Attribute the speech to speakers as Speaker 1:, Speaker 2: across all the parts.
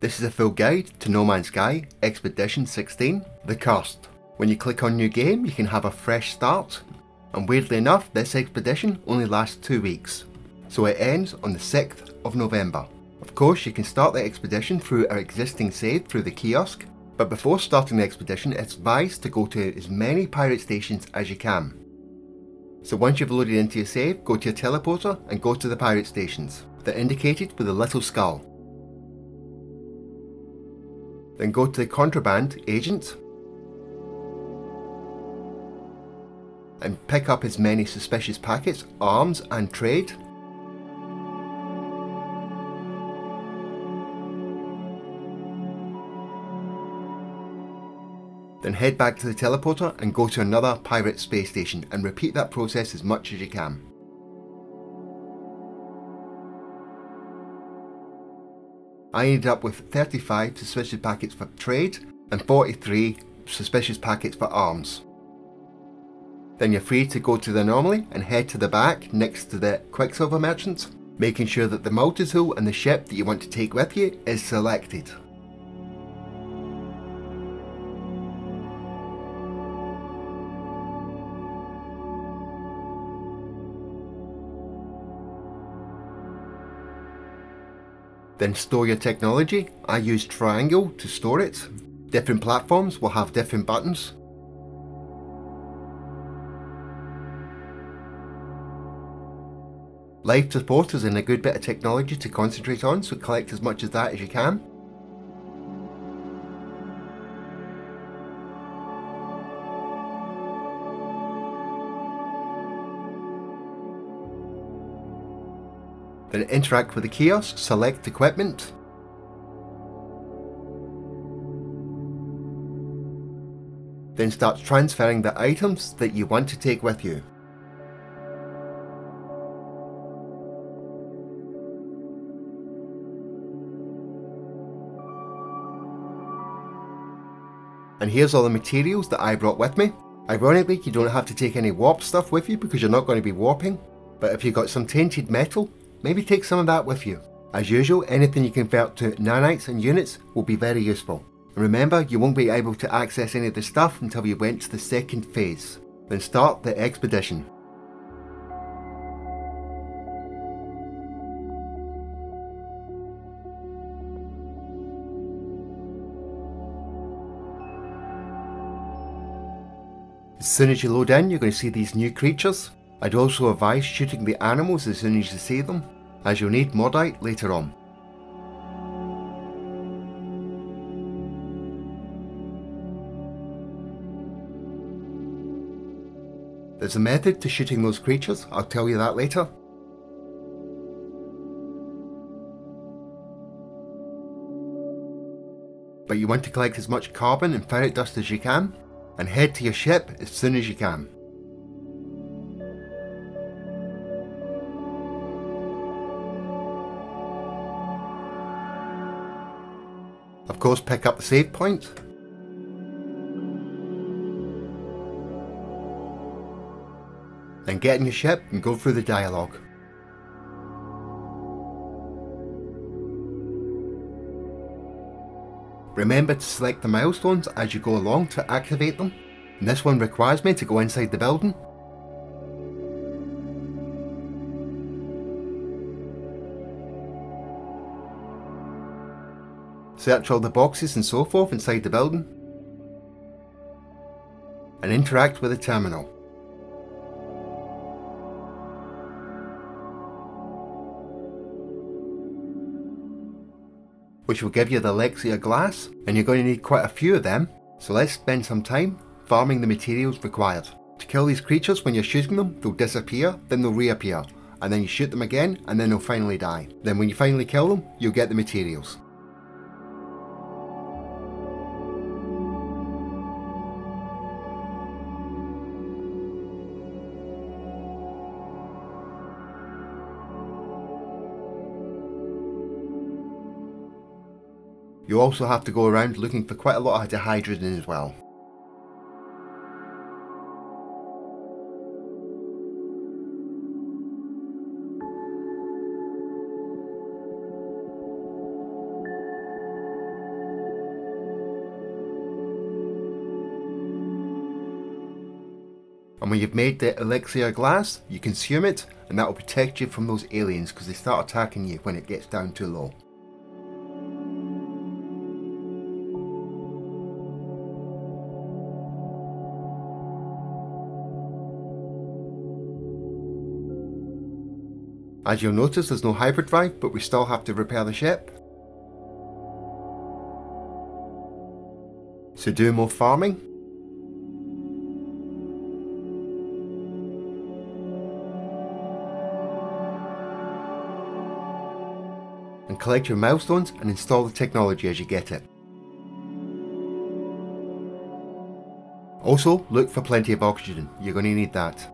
Speaker 1: This is a full guide to No Man's Sky Expedition 16, The Cursed. When you click on New Game, you can have a fresh start, and weirdly enough, this expedition only lasts 2 weeks, so it ends on the 6th of November. Of course, you can start the expedition through our existing save through the kiosk, but before starting the expedition, it's advised to go to as many pirate stations as you can. So once you've loaded into your save, go to your teleporter and go to the pirate stations. They're indicated with a little skull. Then go to the contraband agent and pick up as many suspicious packets, arms and trade. Then head back to the teleporter and go to another pirate space station and repeat that process as much as you can. I ended up with 35 suspicious packets for trade and 43 suspicious packets for arms. Then you're free to go to the anomaly and head to the back next to the Quicksilver merchant, making sure that the multi-tool and the ship that you want to take with you is selected. Then store your technology. I use triangle to store it. Different platforms will have different buttons. Life support is a good bit of technology to concentrate on, so collect as much of that as you can. Then interact with the kiosk, select equipment. Then start transferring the items that you want to take with you. And here's all the materials that I brought with me. Ironically, you don't have to take any warp stuff with you because you're not going to be warping. But if you've got some tainted metal, maybe take some of that with you. As usual, anything you convert to nanites and units will be very useful. And remember, you won't be able to access any of the stuff until you went to the second phase. Then start the expedition. As soon as you load in, you're going to see these new creatures. I'd also advise shooting the animals as soon as you see them, as you'll need Mordite later on. There's a method to shooting those creatures, I'll tell you that later. But you want to collect as much carbon and ferret dust as you can, and head to your ship as soon as you can. Of course, pick up the save point. Then get in your ship and go through the dialogue. Remember to select the milestones as you go along to activate them. And this one requires me to go inside the building. Search all the boxes and so forth inside the building. And interact with the terminal. Which will give you the Lexia glass, and you're going to need quite a few of them, so let's spend some time farming the materials required. To kill these creatures, when you're shooting them, they'll disappear, then they'll reappear, and then you shoot them again, and then they'll finally die. Then when you finally kill them, you'll get the materials. You also have to go around looking for quite a lot of dihydrogen as well. And when you've made the elixir glass, you consume it, and that will protect you from those aliens because they start attacking you when it gets down too low. As you'll notice, there's no hyperdrive, but we still have to repair the ship. So do more farming. And collect your milestones and install the technology as you get it. Also, look for plenty of oxygen, you're going to need that.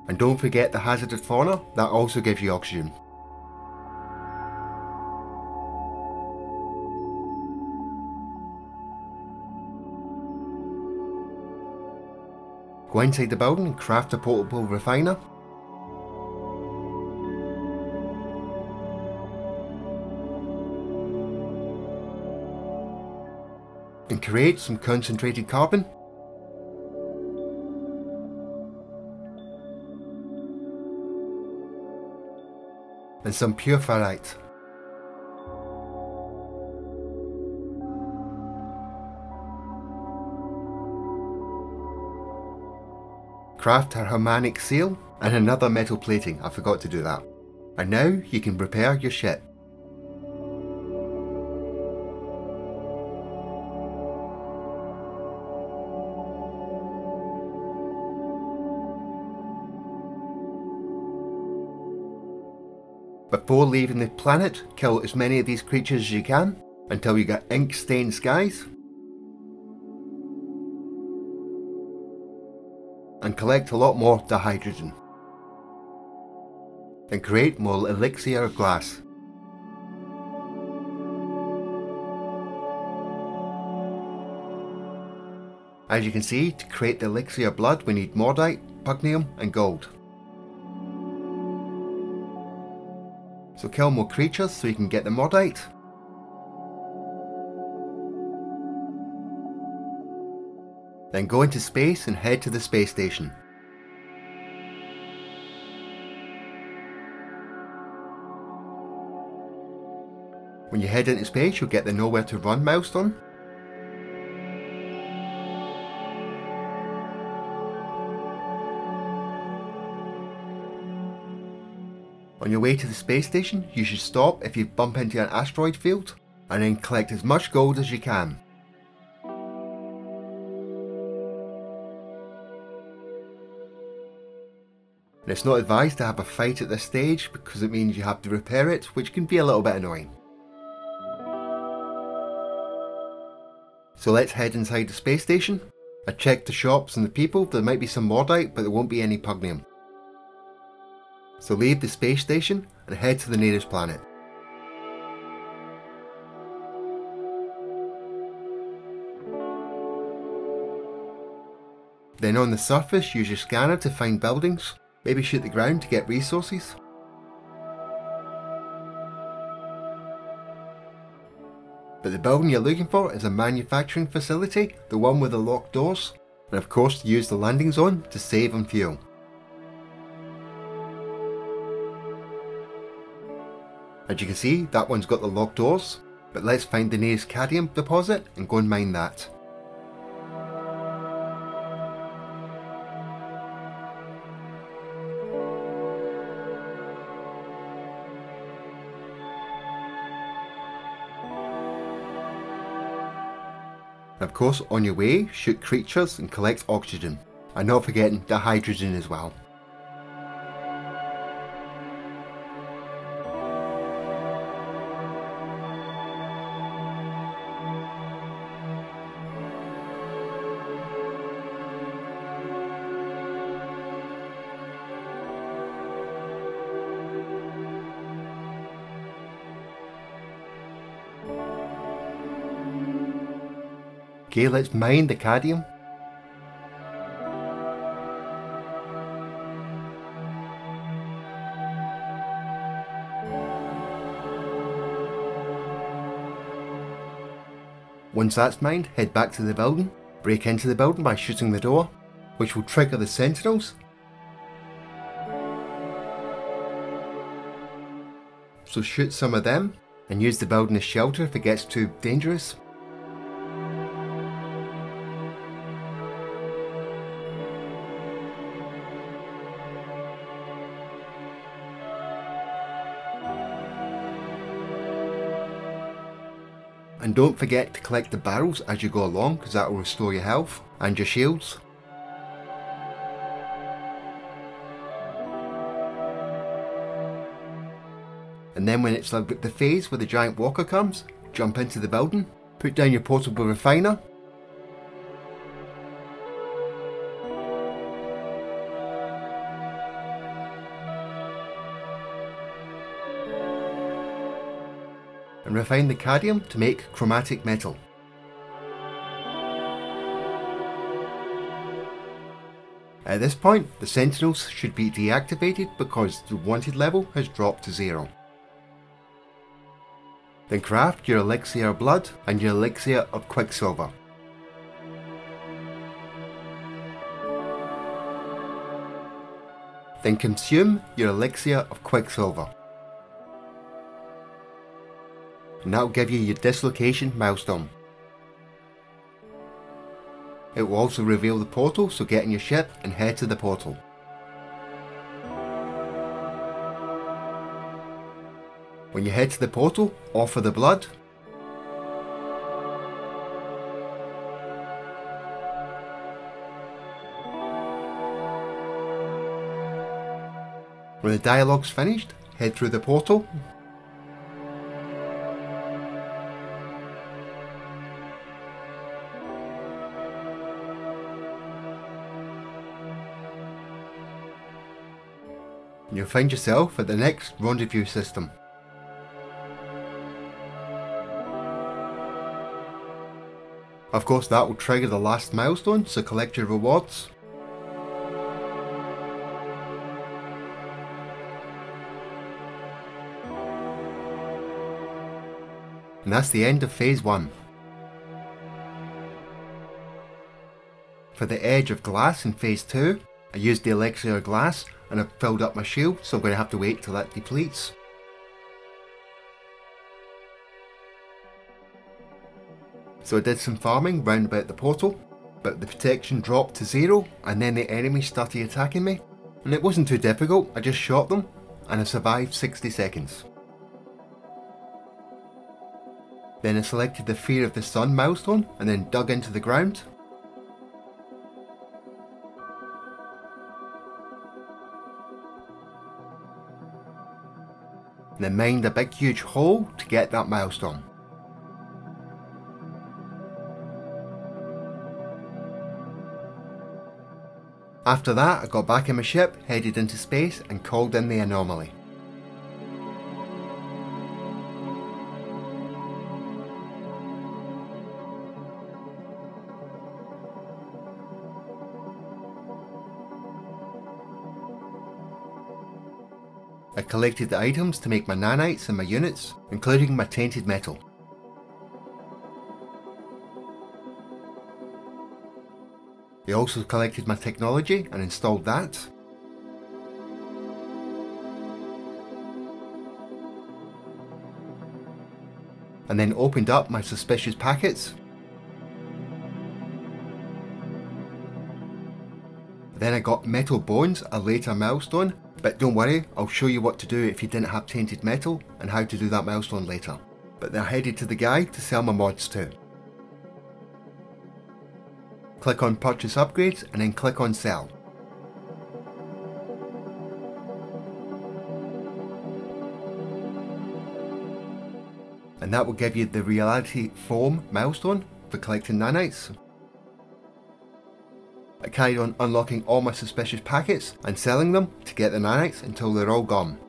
Speaker 1: And don't forget the hazardous fauna, that also gives you oxygen. Go inside the building and craft a portable refiner. And create some concentrated carbon. And some pure ferrite. Craft a harmonic seal and another metal plating, I forgot to do that. And now you can repair your ship. Before leaving the planet, kill as many of these creatures as you can until you get ink-stained skies. And collect a lot more dihydrogen. Then create more elixir of glass. As you can see, to create the elixir of blood we need mordite, pugnium and gold. So kill more creatures so you can get the mordite. Then go into space and head to the space station. When you head into space, you'll get the Nowhere to Run milestone. On your way to the space station, you should stop if you bump into an asteroid field, and then collect as much gold as you can. And it's not advised to have a fight at this stage because it means you have to repair it, which can be a little bit annoying. So let's head inside the space station. I checked the shops and the people, there might be some mordite but there won't be any pugnium. So leave the space station and head to the nearest planet. Then on the surface, use your scanner to find buildings. Maybe shoot the ground to get resources. But the building you're looking for is a manufacturing facility, the one with the locked doors, and of course use the landing zone to save on fuel. As you can see, that one's got the locked doors, but let's find the nearest cadmium deposit and go and mine that. And of course, on your way, shoot creatures and collect oxygen, and not forgetting the hydrogen as well. Okay, let's mine the cadmium. Once that's mined, head back to the building, break into the building by shooting the door, which will trigger the sentinels. So shoot some of them, and use the building as shelter if it gets too dangerous. And don't forget to collect the barrels as you go along, because that will restore your health and your shields. And then when it's like the phase where the giant walker comes, jump into the building, put down your portable refiner, and refine the cadmium to make chromatic metal. At this point, the sentinels should be deactivated because the wanted level has dropped to 0. Then craft your elixir of blood and your elixir of quicksilver. Then consume your elixir of quicksilver. And that will give you your dislocation milestone. It will also reveal the portal, so get in your ship and head to the portal. When you head to the portal, offer the blood. When the dialogue's finished, head through the portal. And you'll find yourself at the next rendezvous system. Of course, that will trigger the last milestone, so collect your rewards. And that's the end of phase 1. For the edge of glass in phase 2, I used the elixir of glass and I've filled up my shield, so I'm going to have to wait till that depletes. So I did some farming round about the portal, but the protection dropped to 0 and then the enemies started attacking me. And it wasn't too difficult, I just shot them and I survived 60 seconds. Then I selected the Fear of the Sun milestone and then dug into the ground. And then mined a big huge hole to get that milestone. After that, I got back in my ship, headed into space and called in the anomaly. I collected the items to make my nanites and my units, including my tainted metal. I also collected my technology and installed that. And then opened up my suspicious packets. Then I got metal bones, a later milestone, but don't worry, I'll show you what to do if you didn't have tainted metal and how to do that milestone later. But then I headed to the guy to sell my mods to. Click on purchase upgrades and then click on sell. And that will give you the reality foam milestone for collecting nanites. I carried on unlocking all my suspicious packets and selling them to get the nanites until they're all gone.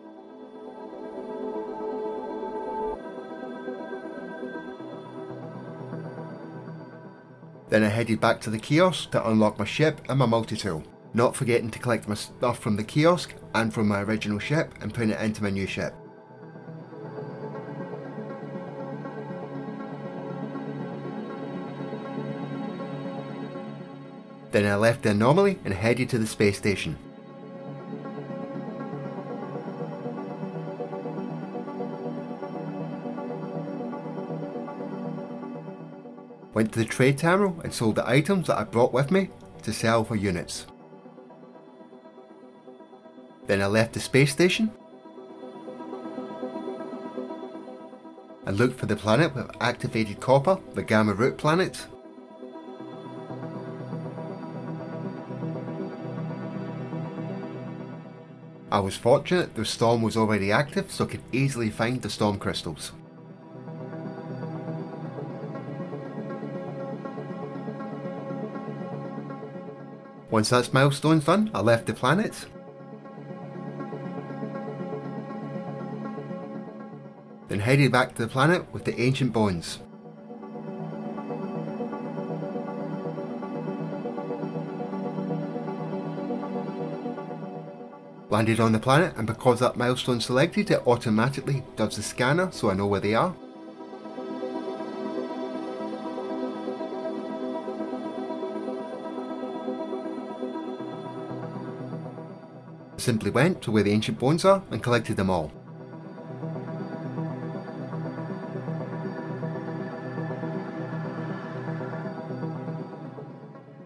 Speaker 1: Then I headed back to the kiosk to unlock my ship and my multi-tool, not forgetting to collect my stuff from the kiosk and from my original ship and putting it into my new ship. Then I left the anomaly and headed to the space station. Went to the trade terminal and sold the items that I brought with me to sell for units. Then I left the space station and looked for the planet with activated copper, the Gamma Root planet. I was fortunate the storm was already active, so I could easily find the storm crystals. Once that milestone's done, I left the planet. Then headed back to the planet with the ancient bones. Landed on the planet, and because that milestone's selected, it automatically does the scanner so I know where they are. Simply went to where the ancient bones are and collected them all.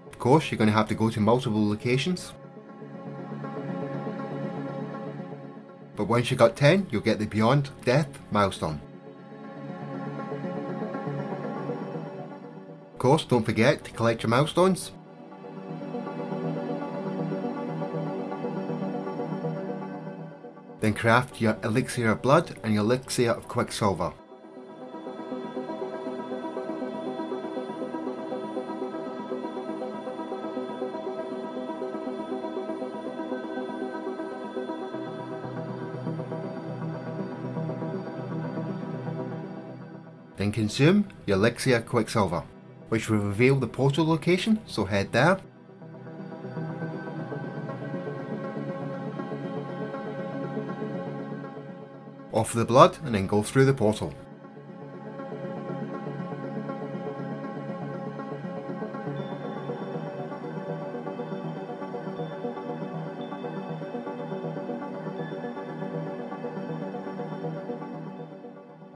Speaker 1: Of course, you're going to have to go to multiple locations. But once you got 10, you'll get the Beyond Death milestone. Of course, don't forget to collect your milestones. Then craft your elixir of blood and your elixir of quicksilver. Then consume your elixir of quicksilver, which will reveal the portal location, so head there. Offer the blood and then go through the portal.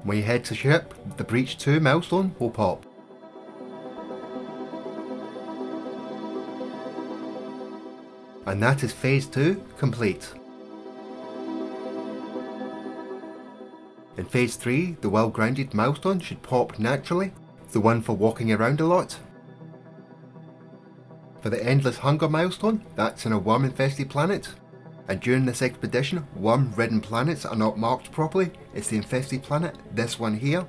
Speaker 1: When you head to ship, the Breach 2 milestone will pop. And that is phase 2 complete. In phase 3, the well-grounded milestone should pop naturally, the one for walking around a lot. For the endless hunger milestone, that's in a worm-infested planet. And during this expedition, worm-ridden planets are not marked properly. It's the infested planet, this one here.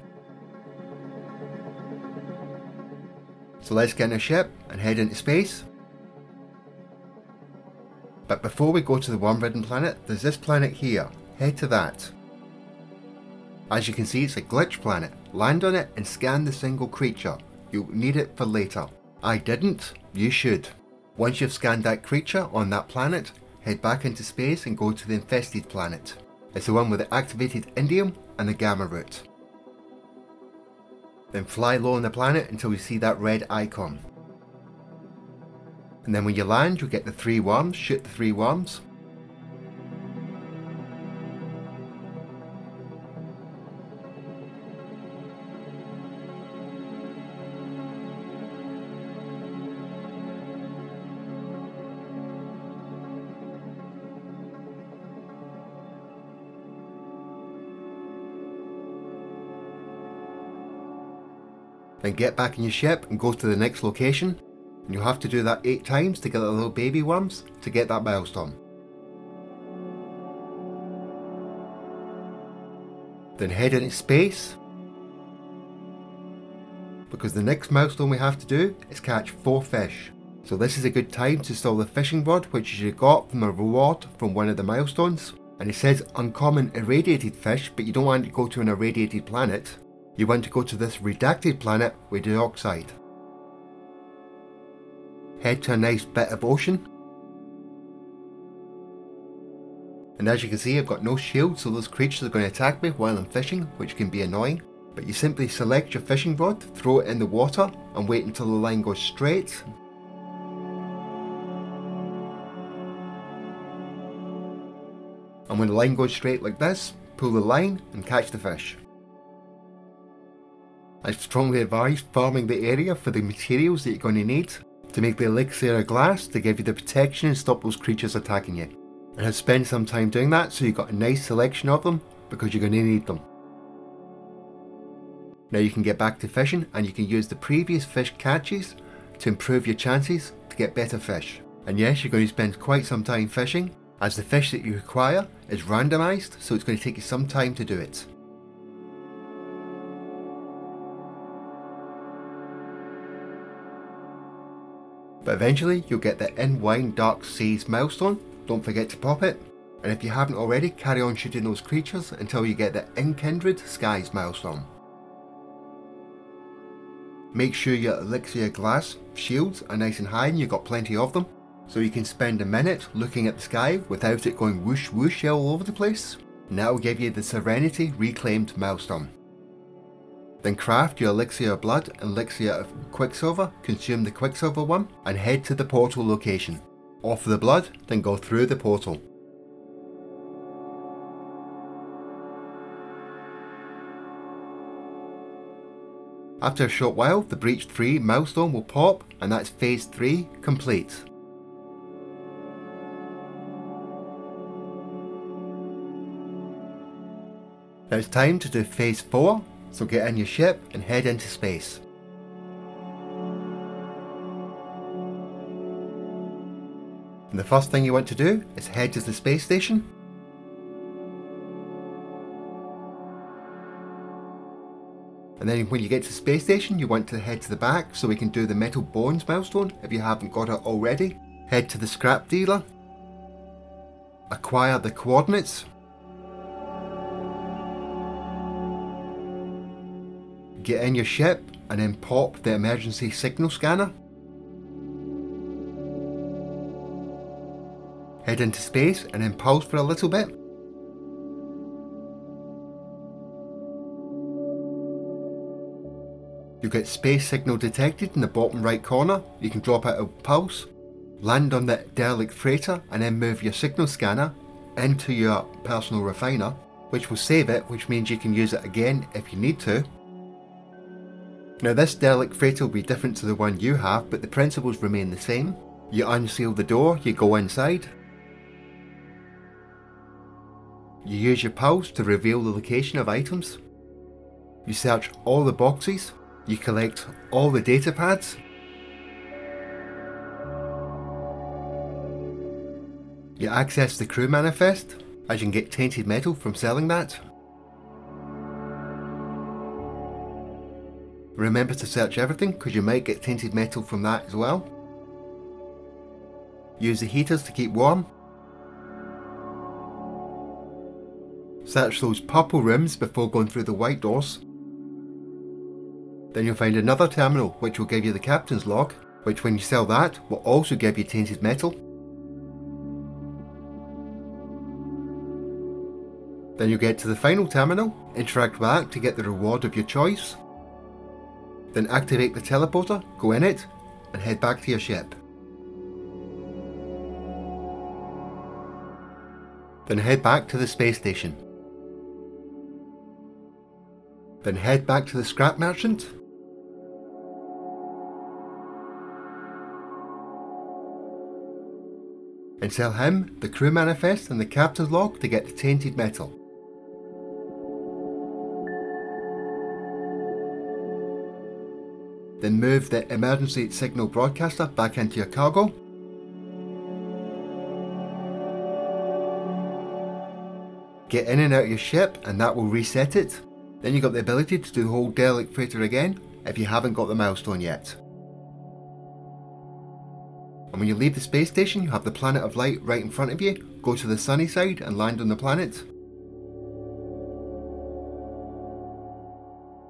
Speaker 1: So let's get in a ship and head into space. But before we go to the worm-ridden planet, there's this planet here. Head to that. As you can see, it's a glitch planet. Land on it and scan the single creature. You'll need it for later. I didn't. You should. Once you've scanned that creature on that planet, head back into space and go to the infested planet. It's the one with the activated indium and the gamma root. Then fly low on the planet until you see that red icon. And then when you land, you'll get the 3 worms. Shoot the 3 worms. Then get back in your ship and go to the next location, and you'll have to do that 8 times to get the little baby worms to get that milestone. Then head into space, because the next milestone we have to do is catch 4 fish. So this is a good time to steal the fishing rod which you got from a reward from one of the milestones. And it says uncommon irradiated fish, but you don't want to go to an irradiated planet. You want to go to this redacted planet with dioxide. Head to a nice bit of ocean. And as you can see, I've got no shield, so those creatures are going to attack me while I'm fishing, which can be annoying. But you simply select your fishing rod, throw it in the water, and wait until the line goes straight. and when the line goes straight like this, pull the line and catch the fish. I strongly advise farming the area for the materials that you're going to need to make the elixir glass to give you the protection and stop those creatures attacking you. And I've spent some time doing that so you've got a nice selection of them because you're going to need them. Now you can get back to fishing and you can use the previous fish catches to improve your chances to get better fish. And yes, you're going to spend quite some time fishing as the fish that you require is randomised, so it's going to take you some time to do it. But eventually you'll get the In Wine Dark Seas milestone, don't forget to pop it. And if you haven't already, carry on shooting those creatures until you get the In Kindred Skies milestone. Make sure your elixir glass shields are nice and high and you've got plenty of them, so you can spend a minute looking at the sky without it going whoosh whoosh all over the place, and that will give you the Serenity Reclaimed milestone. Then craft your elixir of blood and elixir of quicksilver, consume the quicksilver one, and head to the portal location. Offer the blood, then go through the portal. After a short while, the Breach 3 milestone will pop, and that's phase 3 complete. Now it's time to do phase 4, so get in your ship and head into space. And the first thing you want to do is head to the space station. And then when you get to the space station, you want to head to the back so we can do the metal bones milestone if you haven't got it already. Head to the scrap dealer. Acquire the coordinates. Get in your ship and then pop the emergency signal scanner. Head into space and then pause for a little bit. You get space signal detected in the bottom right corner. You can drop out a pulse, land on the derelict freighter and then move your signal scanner into your personal refiner, which will save it, which means you can use it again if you need to. Now this derelict freighter will be different to the one you have, but the principles remain the same. You unseal the door, you go inside. You use your pulse to reveal the location of items. You search all the boxes. You collect all the data pads. You access the crew manifest, as you can get tainted metal from selling that. Remember to search everything because you might get tainted metal from that as well. Use the heaters to keep warm. Search those purple rooms before going through the white doors. Then you'll find another terminal which will give you the captain's log, which when you sell that will also give you tainted metal. Then you'll get to the final terminal, interact with that to get the reward of your choice. Then activate the teleporter, go in it, and head back to your ship. Then head back to the space station. Then head back to the scrap merchant. And sell him the crew manifest and the captain's log to get the tainted metal. Then move the emergency signal broadcaster back into your cargo. Get in and out of your ship and that will reset it. Then you've got the ability to do the whole derelict freighter again if you haven't got the milestone yet. And when you leave the space station, you have the planet of light right in front of you. Go to the sunny side and land on the planet.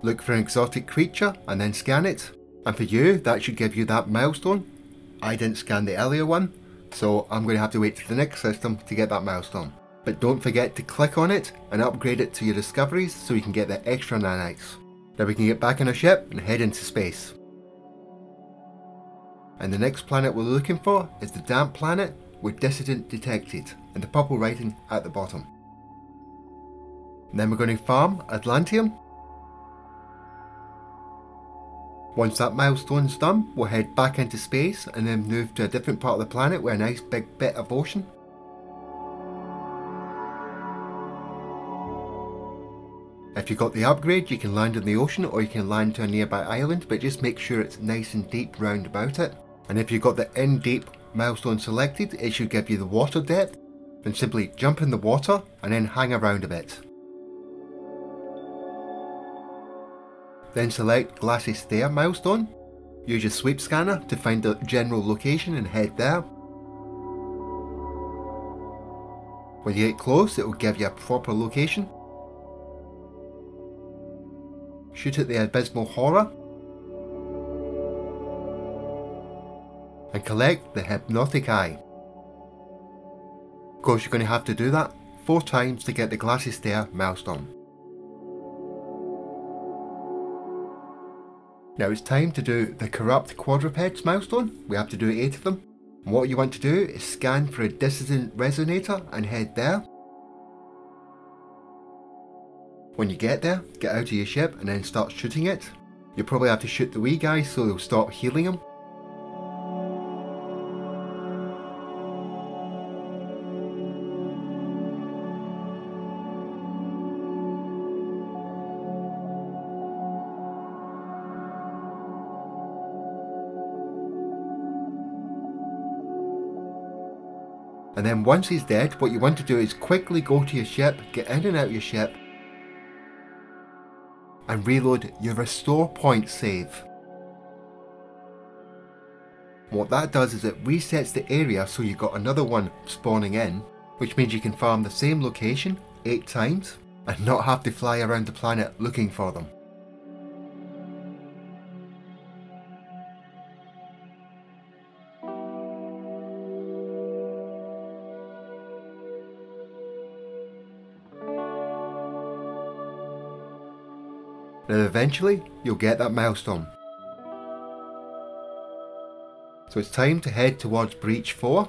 Speaker 1: Look for an exotic creature and then scan it. And for you, that should give you that milestone. I didn't scan the earlier one, so I'm going to have to wait to the next system to get that milestone. But don't forget to click on it and upgrade it to your discoveries so you can get the extra nanites. Now we can get back in our ship and head into space. And the next planet we're looking for is the damp planet with dissident detected and the purple writing at the bottom. And then we're going to farm Atlantium. Once that milestone's done, we'll head back into space and then move to a different part of the planet with a nice big bit of ocean. If you got the upgrade, you can land in the ocean or you can land to a nearby island, but just make sure it's nice and deep round about it. And if you got the in deep milestone selected, it should give you the water depth. Then simply jump in the water and then hang around a bit. Then select Glassy Stair milestone. Use your sweep scanner to find the general location and head there. When you get close, it will give you a proper location. Shoot at the Abysmal Horror. And collect the Hypnotic Eye. Of course, you're going to have to do that 4 times to get the Glassy Stair milestone. Now it's time to do the Corrupt Quadrupeds milestone. We have to do 8 of them. And what you want to do is scan for a Dissident Resonator and head there. When you get there, get out of your ship and then start shooting it. You'll probably have to shoot the wee guys so they'll stop healing them. And then once he's dead, what you want to do is quickly go to your ship, get in and out of your ship, and reload your restore point save. What that does is it resets the area so you've got another one spawning in, which means you can farm the same location 8 times and not have to fly around the planet looking for them. Now eventually, you'll get that milestone. So it's time to head towards Breach 4.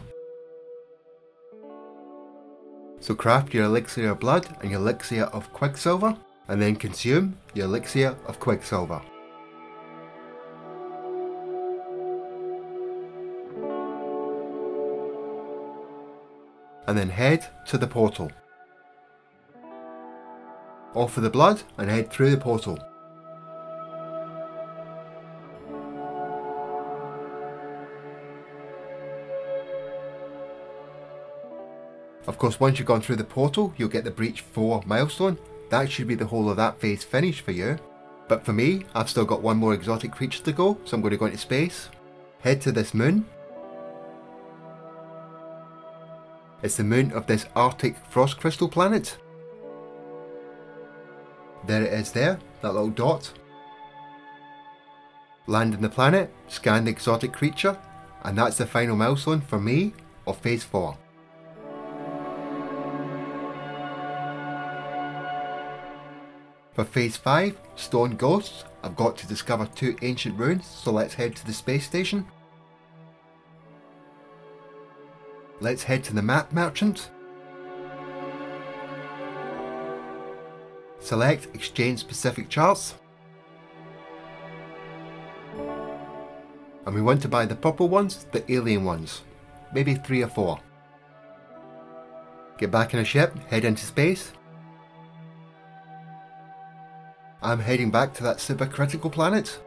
Speaker 1: So craft your Elixir of Blood and your Elixir of Quicksilver, and then consume your Elixir of Quicksilver. And then head to the portal. Offer the blood and head through the portal. Of course, once you've gone through the portal, you'll get the Breach 4 milestone. That should be the whole of that phase finished for you. But for me, I've still got one more exotic creature to go, so I'm going to go into space. Head to this moon. It's the moon of this Arctic frost crystal planet. There it is there, that little dot. Land on the planet, scan the exotic creature, and that's the final milestone for me of phase 4. For phase 5, Stone Ghosts, I've got to discover 2 ancient ruins, so let's head to the space station. Let's head to the map merchant. Select Exchange Specific Charts. And we want to buy the purple ones, the alien ones. Maybe 3 or 4. Get back in a ship, head into space. I'm heading back to that supercritical planet.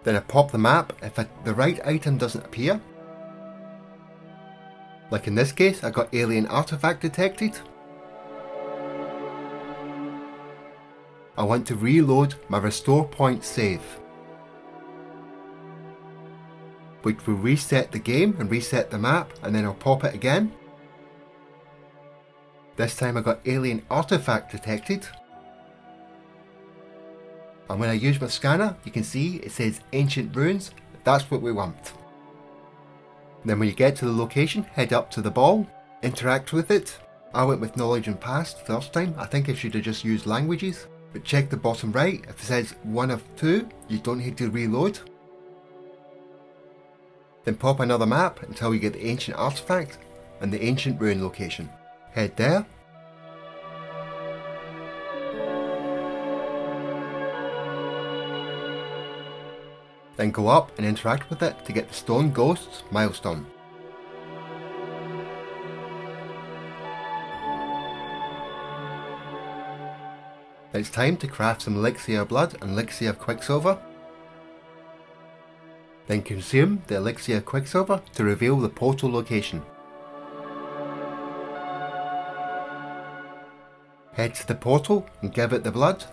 Speaker 1: Then I pop the map if the right item doesn't appear. Like in this case, I got alien artifact detected. I want to reload my restore point save, which will reset the game and reset the map, and then I'll pop it again. This time I got alien artifact detected. And when I use my scanner, you can see it says ancient ruins. That's what we want. Then when you get to the location, head up to the ball, interact with it. I went with knowledge and past first time. I think I should have just used languages. But check the bottom right, if it says 1 of 2, you don't need to reload. Then pop another map until you get the ancient artifact and the ancient ruin location. Head there. Then go up and interact with it to get the Stone Ghosts milestone. It's time to craft some Elixir of Blood and Elixir of Quicksilver. Then consume the Elixir of Quicksilver to reveal the portal location. Head to the portal and give it the blood.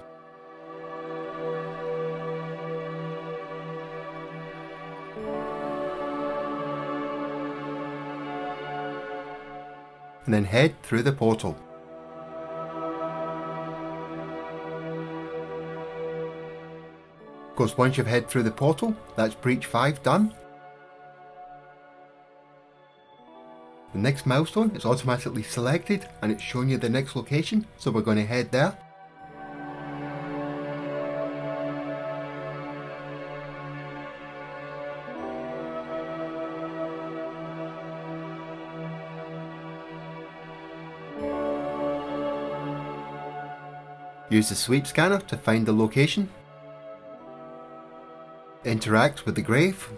Speaker 1: And then head through the portal. Of course, once you've head through the portal, that's breach 5 done. The next milestone is automatically selected and it's showing you the next location, so we're going to head there. Use the sweep scanner to find the location. Interact with the grave.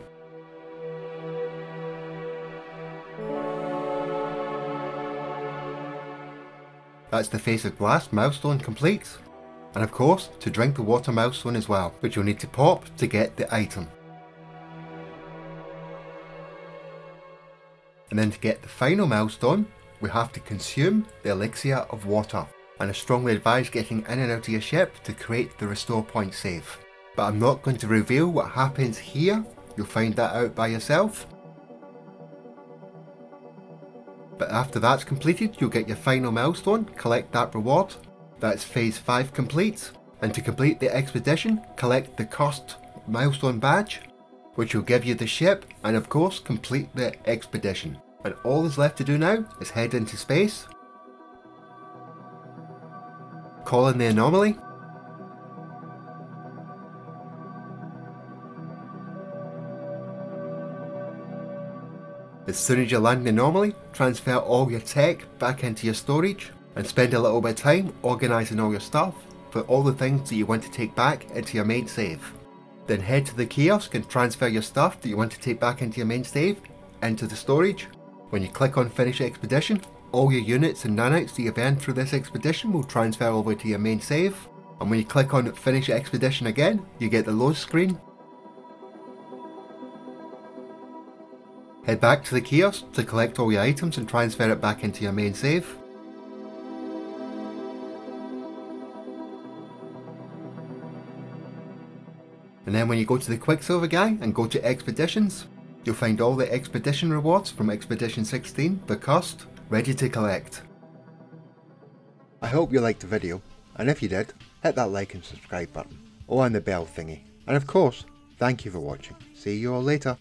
Speaker 1: That's the Face of Glass milestone complete. And of course, to drink the water milestone as well, which you'll need to pop to get the item. And then to get the final milestone, we have to consume the Elixir of Water. And I strongly advise getting in and out of your ship to create the restore point save. But I'm not going to reveal what happens here, you'll find that out by yourself. But after that's completed, you'll get your final milestone, collect that reward. That's phase 5 complete. And to complete the expedition, collect the cost milestone badge, which will give you the ship, and of course complete the expedition. And all that's left to do now is head into space, call in the anomaly, as soon as you land the anomaly, transfer all your tech back into your storage and spend a little bit of time organising all your stuff for all the things that you want to take back into your main save. Then head to the kiosk and transfer your stuff that you want to take back into your main save into the storage. When you click on Finish Expedition, all your units and nanites that you've earned through this expedition will transfer over to your main save. And when you click on Finish Expedition again, you get the load screen. Head back to the kiosk to collect all your items and transfer it back into your main save. And then when you go to the Quicksilver guy and go to Expeditions, you'll find all the expedition rewards from Expedition 16, the cost, ready to collect. I hope you liked the video, and if you did, hit that like and subscribe button, or on the bell thingy. And of course, thank you for watching. See you all later.